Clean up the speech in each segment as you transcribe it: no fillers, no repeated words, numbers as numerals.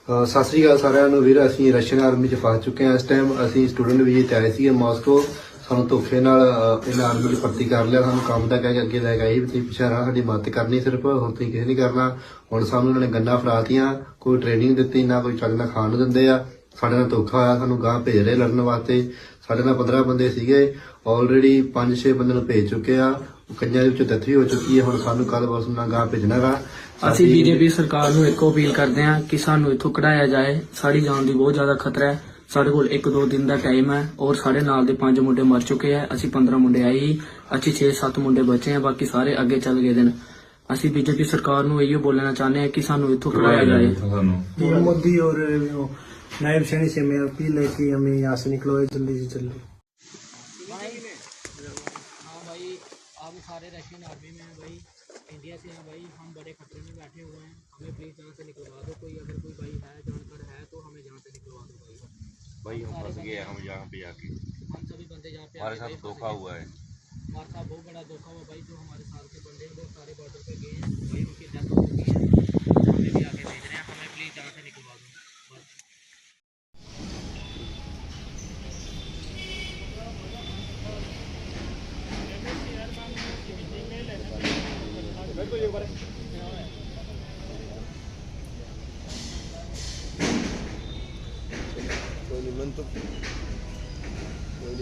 ਸਤਿ ਸ੍ਰੀ ਅਕਾਲ ਸਾਰਿਆਂ ਨੂੰ ਵੀਰ। ਅਸੀਂ ਰਸ਼ੀਅਨ ਆਰਮੀ 'ਚ ਫਸ ਚੁੱਕੇ ਹਾਂ। ਇਸ ਟਾਈਮ ਅਸੀਂ ਸਟੂਡੈਂਟ ਵੀਜ਼ੇ ਤੇ ਆਏ ਸੀਗੇ ਮਾਸਕੋ। ਸਾਨੂੰ ਧੋਖੇ ਨਾਲ ਇਹਨਾਂ ਆਰਮੀ 'ਚ ਭਰਤੀ ਕਰ ਲਿਆ। ਸਾਨੂੰ ਕੰਮ ਤਾਂ ਕਹਿ ਕੇ ਅੱਗੇ ਲੈ ਕੇ ਆਈ ਵੀ ਤੁਸੀਂ ਪਿੱਛੇ ਰਹਿਣਾ, ਸਾਡੀ ਮਦਦ ਕਰਨੀ ਸਿਰਫ, ਹੋਰ ਤੁਸੀਂ ਕਿਸੇ ਨਹੀਂ ਕਰਨਾ। ਹੁਣ ਸਾਨੂੰ ਉਹਨਾਂ ਨੇ ਗੰਨਾਂ ਫੜਾਤੀਆਂ, ਕੋਈ ਟ੍ਰੇਨਿੰਗ ਦਿੱਤੀ ਨਾ, ਕੋਈ ਚੱਜ ਨਾਲ ਖਾਣ ਨੂੰ ਦਿੰਦੇ ਆ। ਸਾਡੇ ਨਾਲ ਧੋਖਾ ਹੋਇਆ, ਸਾਨੂੰ ਗਾਂ ਭੇਜ ਰਹੇ ਲੜਨ ਵਾਸਤੇ। ਸਾਡੇ ਨਾਲ 15 ਬੰਦੇ ਸੀਗੇ, ਆਲਰੇਡੀ 5-6 ਬੰਦੇ ਨੂੰ ਭੇਜ ਚੁੱਕੇ ਆ। ਕਈਆਂ ਦੇ ਵਿੱਚ ਡੈਥ ਵੀ ਹੋ ਚੁੱਕੀ ਹੈ। ਹੁਣ ਸਾਨੂੰ ਕੱਲ ਪਰਸੋਂ ਨਾਲ ਗਾਂ ਭੇਜਣਾ ਗਾ। ਅਸੀਂ ਬੀਜੇਪੀ ਸਰਕਾਰ ਨੂੰ ਇੱਕੋ ਅਪੀਲ ਕਰਦੇ ਹਾਂ ਕਿ ਸਾਨੂੰ ਇੱਥੋਂ ਕਢਾਇਆ ਜਾਏ। ਸਾਡੀ ਜਾਨ ਦੀ ਬਹੁਤ ਜ਼ਿਆਦਾ ਖਤਰਾ ਹੈ। ਸਾਡੇ ਕੋਲ 1-2 ਦਿਨ ਦਾ ਟਾਈਮ ਹੈ ਔਰ ਸਾਡੇ ਨਾਲ ਦੇ 5 ਮੁੰਡੇ ਮਰ ਚੁੱਕੇ ਹੈ। ਅਸੀਂ 15 ਮੁੰਡੇ ਆਏ ਹੀ, ਅਸੀਂ 6-7 ਮੁੰਡੇ ਬਚੇ ਹਾਂ, ਬਾਕੀ ਸਾਰੇ ਅੱਗੇ ਚੱਲ ਗਏ ਨੇ। ਅਸੀਂ ਬੀਜੇਪੀ ਸਰਕਾਰ ਨੂੰ ਇਹੀ बोलना चाहते हैं कि सानू इत्थों कढ़ाया जाए। मोदी और नायब सैनी से मैं अपील है कि हमें यहाँ से निकलो, जल्दी से जल्दी। हाँ भाई, आप सारे रशियन आर्मी में हैं भाई, इंडिया से हैं भाई, हम बड़े खतरे में बैठे हुए हैं। हमें प्लीज यहाँ से निकलवा दो। कोई अगर कोई भाई है, जानकार है तो हमें यहाँ से निकलवा दो भाई। हम फंस गए, हम यहाँ पे आके हम सभी बंदे यहाँ पे हमारे साथ धोखा हुआ है। हमारे साथ बहुत बड़ा धोखा हुआ भाई। जो हमारे साथ के बंदे हैं वो सारे बॉर्डर पे गए हैं भाई, उनकी डेथ हो चुकी है। हमें भी आगे भेज रहे हैं, हमें प्लीज यहाँ से निकलवा दो बस।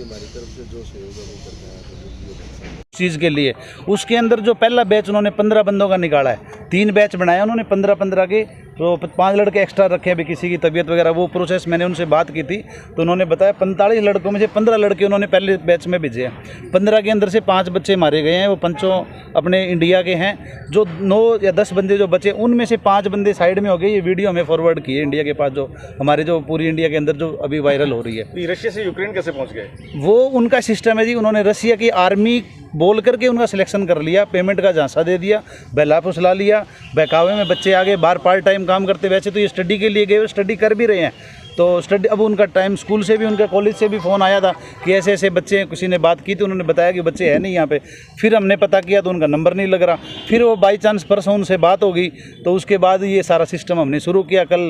हमारी तरफ से जो सहयोग है वो करना है। चीज़ के लिए उसके अंदर जो पहला बैच उन्होंने 15 बंदों का निकाला है। 3 बैच बनाया उन्होंने 15-15 के, तो 5 लड़के एक्स्ट्रा रखे हैं। अभी किसी की तबीयत वगैरह वो प्रोसेस मैंने उनसे बात की थी तो उन्होंने बताया 45 लड़कों में से 15 लड़के उन्होंने पहले बैच में भेजे हैं। 15 के अंदर से 5 बच्चे मारे गए हैं, वो 5 अपने इंडिया के हैं। जो 9 या 10 बंदे जो बचे उनमें से 5 बंदे साइड में हो गए। ये वीडियो हमें फॉरवर्ड की है इंडिया के पास, जो हमारे जो पूरी इंडिया के अंदर जो अभी वायरल हो रही है। रशिया से यूक्रेन कैसे पहुँच गए? वो उनका सिस्टम है जी, उन्होंने रशिया की आर्मी बोल करके उनका सिलेक्शन कर लिया, पेमेंट का झांसा दे दिया, बहला फुसला लिया, बहकावे में बच्चे आगे बाहर पार्ट टाइम काम करते। वैसे तो ये स्टडी के लिए गए, स्टडी कर भी रहे हैं। तो स्टडी अब उनका टाइम, स्कूल से भी उनका कॉलेज से भी फ़ोन आया था कि ऐसे ऐसे बच्चे हैं। किसी ने बात की तो उन्होंने बताया कि बच्चे हैं नहीं यहाँ पे। फिर हमने पता किया तो उनका नंबर नहीं लग रहा। फिर वो बाई चांस परसों उनसे बात होगी तो उसके बाद ये सारा सिस्टम हमने शुरू किया। कल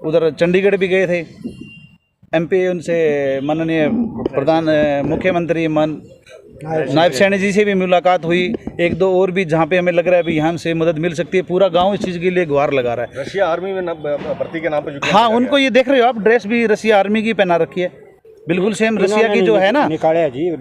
उधर चंडीगढ़ भी गए थे, MP उनसे माननीय मुख्यमंत्री नायब सैनी जी से भी मुलाकात हुई। 1-2 और भी जहाँ पे हमें लग रहा है अभी यहाँ से मदद मिल सकती है। पूरा गांव इस चीज़ के लिए गुहार लगा रहा है। रशिया आर्मी में भर्ती के नाम पर हाँ, उनको ये देख रहे हो आप, ड्रेस भी रशिया आर्मी की पहना रखी है, बिल्कुल सेम रशिया की जो है ना,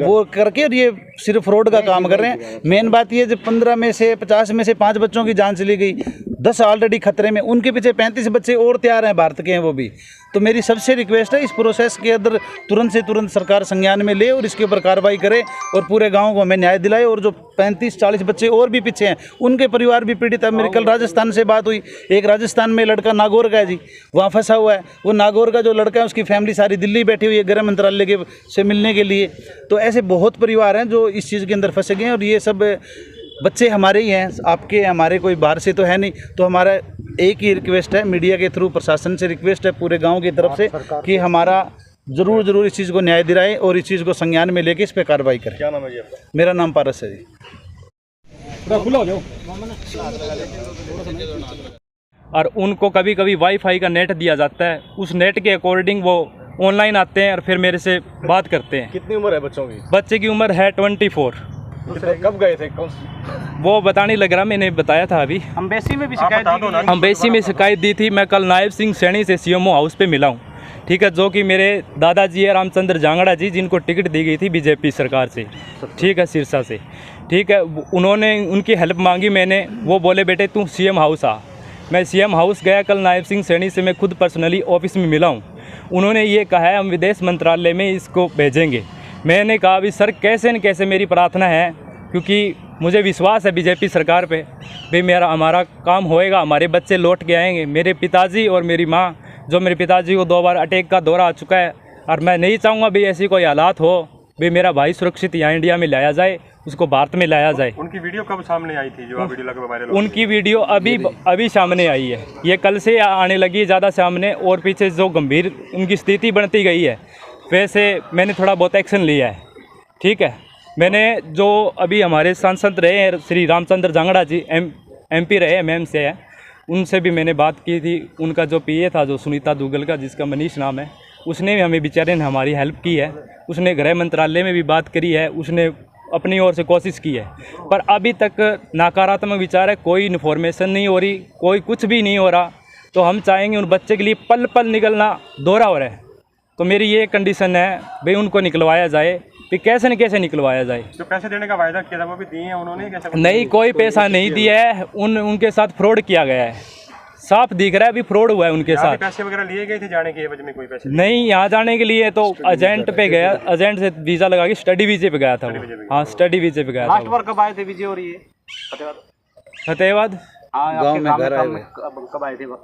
वो करके। और ये सिर्फ फ्रॉड का काम कर रहे हैं। मेन बात ये जब 15 में से 50 में से 5 बच्चों की जान चली गई, 10 ऑलरेडी खतरे में, उनके पीछे 35 बच्चे और तैयार हैं, भारत के हैं वो भी। तो मेरी सबसे रिक्वेस्ट है इस प्रोसेस के अंदर तुरंत से तुरंत सरकार संज्ञान में ले और इसके ऊपर कार्रवाई करे और पूरे गांव को हमें न्याय दिलाए। और जो 35-40 बच्चे और भी पीछे हैं उनके परिवार भी पीड़ित है। मेरी कल राजस्थान से बात हुई, एक राजस्थान में लड़का नागौर का है जी, वहाँ फंसा हुआ है। वो नागौर का जो लड़का है उसकी फैमिली सारी दिल्ली बैठी हुई है गृह मंत्रालय के से मिलने के लिए। तो ऐसे बहुत परिवार हैं जो इस चीज़ के अंदर फंसे गए हैं। और ये सब बच्चे हमारे ही हैं, आपके हमारे, कोई बाहर से तो है नहीं। तो हमारा एक ही रिक्वेस्ट है, मीडिया के थ्रू प्रशासन से रिक्वेस्ट है पूरे गांव की तरफ से कि हमारा ज़रूर इस चीज़ को न्याय दिलाएं और इस चीज़ को संज्ञान में लेके इस पर कार्रवाई करें। क्या नाम है जी आपका? मेरा नाम पारस है जी। और उनको कभी कभी वाईफाई का नेट दिया जाता है, उस नेट के अकॉर्डिंग वो ऑनलाइन आते हैं और फिर मेरे से बात करते हैं। कितनी उम्र है बच्चों की? बच्चे की उम्र है 24। कब गए थे? वो बताने लग रहा, मैंने बताया था अभी। अम्बेसी में भी शिकायत अम्बेसी में शिकायत दी थी। मैं कल नायब सिंह सैनी से CMO हाउस पे मिला हूँ, ठीक है, जो कि मेरे दादाजी है रामचंद्र जांगड़ा जी, जिनको टिकट दी गई थी बीजेपी सरकार से, ठीक है, सिरसा से, ठीक है। उन्होंने उनकी हेल्प मांगी मैंने, वो बोले बेटे तू CM हाउस आ। मैं CM हाउस गया कल, नायब सिंह सैनी से मैं खुद पर्सनली ऑफिस में मिला हूँ। उन्होंने ये कहा है हम विदेश मंत्रालय में इसको भेजेंगे। मैंने कहा अभी सर कैसे न कैसे मेरी प्रार्थना है, क्योंकि मुझे विश्वास है बीजेपी सरकार पे भी हमारा काम होएगा, हमारे बच्चे लौट के आएंगे। मेरे पिताजी और मेरी माँ, जो मेरे पिताजी को 2 बार अटैक का दौरा आ चुका है, और मैं नहीं चाहूँगा भी ऐसी कोई हालात हो भी मेरा भाई सुरक्षित यहाँ इंडिया में लाया जाए, उसको भारत में लाया जाए। उनकी वीडियो कब सामने आई थी जो वीडियो लगा वायरल? उनकी वीडियो अभी सामने आई है, ये कल से आने लगी ज़्यादा सामने। और पीछे जो गंभीर उनकी स्थिति बनती गई है, वैसे मैंने थोड़ा बहुत एक्शन लिया है, ठीक है। मैंने जो अभी हमारे सांसद रहे हैं श्री रामचंद्र जांगड़ा जी, MP रहे, MM से है, उनसे भी मैंने बात की थी। उनका जो पीए था, जो सुनीता दुग्गल का, जिसका मनीष नाम है, उसने भी हमें बेचारे ने हमारी हेल्प की है। उसने गृह मंत्रालय में भी बात करी है, उसने अपनी ओर से कोशिश की है, पर अभी तक नकारात्मक विचार है। कोई इन्फॉर्मेशन नहीं हो रही, कोई कुछ भी नहीं हो रहा। तो हम चाहेंगे उन बच्चे के लिए पल पल निकलना दोहरा हो रहा है। तो मेरी ये कंडीशन है भाई, उनको निकलवाया जाए। कि कैसे न कैसे निकलवाया जाए। जो पैसे देने का वायदा किया था वो भी दिए हैं उन्होंने, कैसे? नहीं, कोई पैसा नहीं दिया है। उनके साथ फ्रॉड किया गया है, साफ दिख रहा है। अभी फ्रॉड हुआ है उनके साथ। पैसे वगैरह लिए गए थे जाने के एवज में? कोई पैसे नहीं, यहाँ जाने के लिए तो एजेंट पे गया, एजेंट से वीज़ा लगा के स्टडी वीजे पे गया था वो। हाँ, स्टडी वीजे पे गया था। लास्ट बार कब आए थे विजय और ये फतेहाबाद गांव में घर आए कब आए थे वो?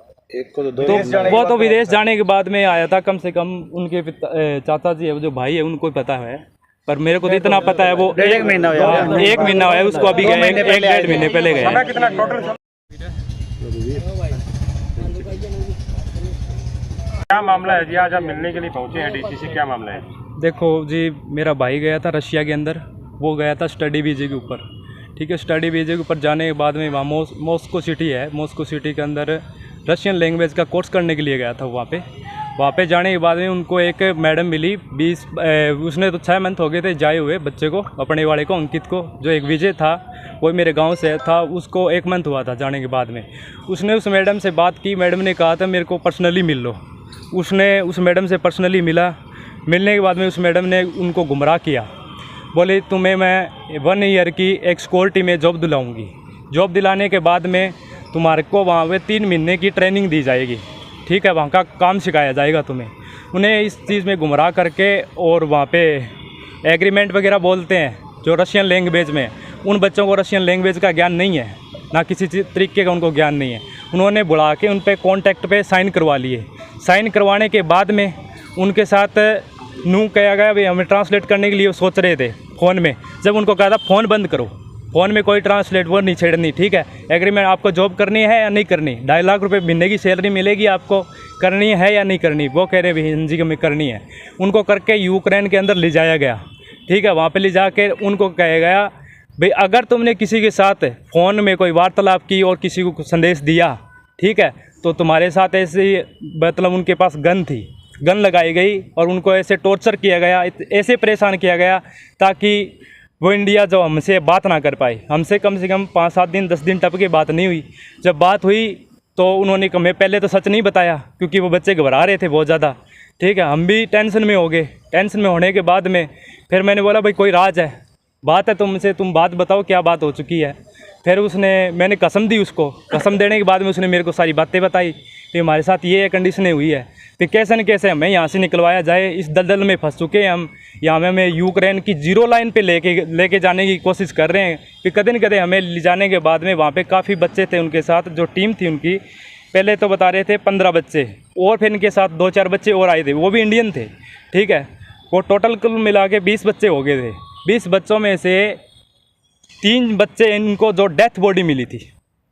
तो वो तो विदेश जाने के बाद में आया था। कम से कम उनके चाचा जी है, जो भाई है, उनको ही पता है। पर मेरे को तो इतना पता है, वो एक महीना हुआ है उसको अभी गए, 1-1.5 महीने पहले गए। कितना टोटल क्या मामला है जी? आज आप मिलने के लिए पहुंचे हैं डीसी से, क्या मामला है? देखो जी, मेरा भाई गया था रशिया के अंदर। वो गया था स्टडी वीजे के ऊपर, ठीक है। स्टडी वीजे के ऊपर जाने के बाद में वहाँ मॉस्को सिटी है, मॉस्को सिटी के अंदर रशियन लैंग्वेज का कोर्स करने के लिए गया था। वहाँ पे जाने के बाद में उनको एक मैडम मिली, उसने तो 6 मंथ हो गए थे जाए हुए बच्चे को, अपने वाले को, अंकित को। जो एक विजय था, वो मेरे गांव से था, उसको 1 मंथ हुआ था जाने के बाद में। उसने उस मैडम से बात की। मैडम ने कहा था मेरे को पर्सनली मिल लो। उसने उस मैडम से पर्सनली मिला। मिलने के बाद में उस मैडम ने उनको गुमराह किया। बोले तुम्हें मैं 1 ईयर की एक सिक्योरिटी में जॉब दिलाऊँगी। जॉब दिलाने के बाद में तुम्हारे को वहाँ पे 3 महीने की ट्रेनिंग दी जाएगी, ठीक है। वहाँ का काम सिखाया जाएगा तुम्हें। उन्हें इस चीज़ में गुमराह करके, और वहाँ पे एग्रीमेंट वगैरह बोलते हैं जो रशियन लैंग्वेज में। उन बच्चों को रशियन लैंग्वेज का ज्ञान नहीं है, ना किसी तरीके का उनको ज्ञान नहीं है। उन्होंने बुला के उन पे कॉन्टैक्ट पे साइन करवा लिए। साइन करवाने के बाद में उनके साथ नू कहा गया भाई, हमें ट्रांसलेट करने के लिए सोच रहे थे फ़ोन में। जब उनको कहा था फ़ोन बंद करो, फ़ोन में कोई ट्रांसलेट वो नहीं छेड़नी, ठीक है। एग्रीमेंट आपको जॉब करनी है या नहीं करनी, 2.5 लाख रुपए महीने की सैलरी मिलेगी, आपको करनी है या नहीं करनी। वो कह रहे भाई जी हमें करनी है। उनको करके यूक्रेन के अंदर ले जाया गया, ठीक है। वहाँ पे ले जाके उनको कहा गया भाई अगर तुमने किसी के साथ फ़ोन में कोई वार्तालाप की और किसी को संदेश दिया, ठीक है, तो तुम्हारे साथ ऐसे, मतलब उनके पास गन थी, गन लगाई गई और उनको ऐसे टॉर्चर किया गया, ऐसे परेशान किया गया ताकि वो इंडिया जो हमसे बात ना कर पाए। हमसे कम से कम 5-7 दिन 10 दिन टप के बात नहीं हुई। जब बात हुई तो उन्होंने हमें पहले तो सच नहीं बताया, क्योंकि वो बच्चे घबरा रहे थे बहुत ज़्यादा, ठीक है। हम भी टेंशन में हो गए। टेंशन में होने के बाद में फिर मैंने बोला भाई कोई राज है, बात है तुमसे, तुम बात बताओ क्या बात हो चुकी है। फिर मैंने कसम दी उसको। कसम देने के बाद में उसने मेरे को सारी बातें बताई कि हमारे साथ ये कंडीशनें हुई है, फिर कैसे न कैसे हमें यहाँ से निकलवाया जाए। इस दलदल में फंस चुके हैं हम। यहाँ में हमें यूक्रेन की 0 लाइन पे लेके जाने की कोशिश कर रहे हैं। फिर कदे न कदे हमें ले जाने के बाद में वहाँ पे काफ़ी बच्चे थे उनके साथ, जो टीम थी उनकी। पहले तो बता रहे थे 15 बच्चे, और फिर इनके साथ 2-4 बच्चे और आए थे, वो भी इंडियन थे, ठीक है। वो टोटल कुल मिला के 20 बच्चे हो गए थे। 20 बच्चों में से 3 बच्चे इनको जो डेथ बॉडी मिली थी,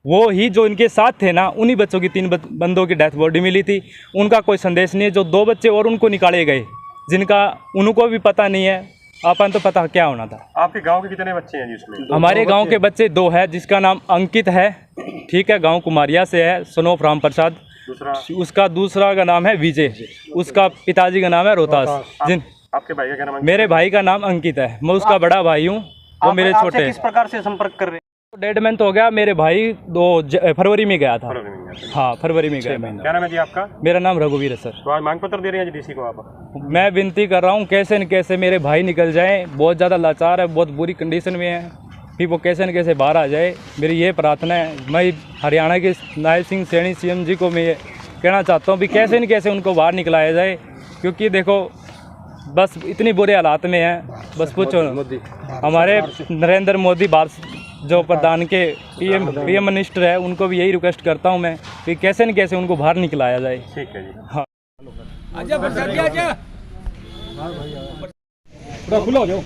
वो ही जो इनके साथ थे ना, उन्हीं बच्चों की 3 बंदों की डेथ बॉडी मिली थी। उनका कोई संदेश नहीं है। जो 2 बच्चे और उनको निकाले गए, जिनका उनको भी पता नहीं है, अपन तो पता क्या होना था। आपके गांव के कितने बच्चे हैं जी उसमें? हमारे गांव के बच्चे 2 हैं, जिसका नाम अंकित है, ठीक है, गांव कुमारिया से है, सनोफ राम प्रसाद। उसका दूसरा का नाम है विजय, उसका पिताजी का नाम है रोहतास। आपके भाई का क्या नाम है? मेरे भाई का नाम अंकित है, मैं उसका बड़ा भाई हूँ, वो मेरे छोटे। किस प्रकार से संपर्क कर रहे हैं? 1.5 मंथ हो गया। मेरे भाई 2 फरवरी में गया था। हाँ, फरवरी में गया। क्या नाम है जी आपका? मेरा नाम रघुवीर है सर। तो आज मांग पत्र दे रहे हैं जी डीसी को आप? मैं विनती कर रहा हूँ कैसे न कैसे मेरे भाई निकल जाएं। बहुत ज़्यादा लाचार है, बहुत बुरी कंडीशन में है, फिर वो कैसे न कैसे बाहर आ जाए, मेरी ये प्रार्थना है। मैं हरियाणा के नायब सिंह सैनी CM जी को मैं ये कहना चाहता हूँ भी कैसे न कैसे उनको बाहर निकलाया जाए, क्योंकि देखो बस इतनी बुरे हालात में है, बस पूछो। हमारे नरेंद्र मोदी भारत जो प्रधान के PM मिनिस्टर है, उनको भी यही रिक्वेस्ट करता हूँ मैं कि कैसे न कैसे उनको बाहर निकलाया जाए। ठीक है जी। हाँ, खुला हो जाओ।